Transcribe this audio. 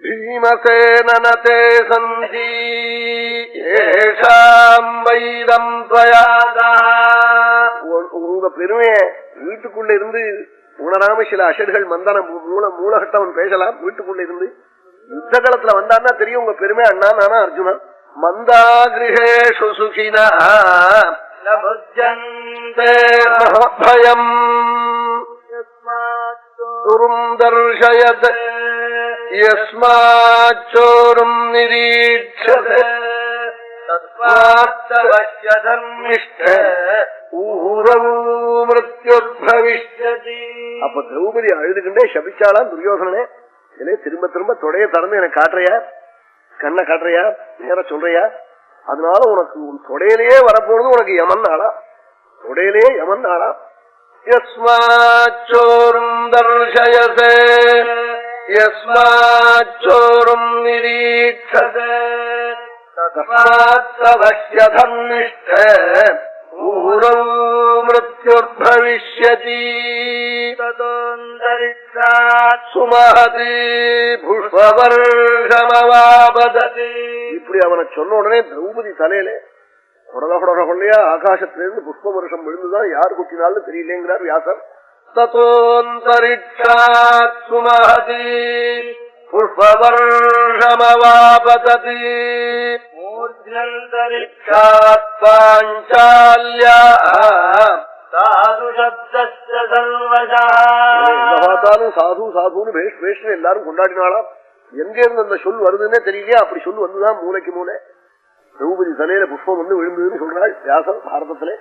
பீமசேனனதே சந்தி ஏஷாம் வைரம் த்வயாதா. உங்க பெருமைய வீட்டுக்குள்ள இருந்து உணராம சில அஷர்கள் மந்தன மூலகட்டவன் பேசலாம். வீட்டுக்குள்ள இருந்து யுத்த காலத்துல வந்தான்னா தெரியும் உங்க பெருமை. அண்ணா நானா அர்ஜுனா மந்தாகிருஹேஷு சுகினா பயம் தர்ஷயத் யஸ்மாச்சோரும் நிரீட்சதே அப்ப திரௌபதி அழுதுகின்றே சபிச்சாலாம் துரியோதனே, இதே திரும்ப திரும்ப தொடைய திறந்து எனக்கு காட்டுறியா, கண்ணை காட்டுறியா, நேர சொல்றியா, அதனால உனக்கு உன் தொடையிலேயே வரப்போறது உனக்கு யமன் ஆளா, தொடையிலேயே யமன் ஆளா. யஸ்மாச்சோரும் தர்ஷயசே யஸ்மாச்சோரும் நிரீட்சதே மிருத்யுர்பவிஷ்யதி சுமஹதி புஷ்பவர்ஷமவாபததி. இப்படி அவனை சொன்ன உடனே திரௌபதி தலையில கொடலையா ஆகாசத்திலிருந்து புஷ்ப வருஷம் விழுந்துதான் யார் குட்டினாலும் தெரியலேங்கிறார் வியாசர். ததோந்தரிக்ஷாத் சுமஹதி புஷ்பவர்ஷமவாபததி மூர்த்யந்தரிக்ஷாத் பாஞ்சால்யா சாது சப்தஸ்ய சர்வஜா. பார்த்தாலும் சாது சாதுன்னு பேஷ் பேஷ்னு எல்லாரும் கொண்டாடினாலாம். எங்க இருந்து அந்த சொல் வருதுன்னே தெரியலையா, அப்படி சொல் வந்துதான் மூளைக்கு மூளை திரௌபதி தலையில புஷ்பம் வந்து விழுந்ததுன்னு சொல்றாள் வியாசர் பாரதத்திலே.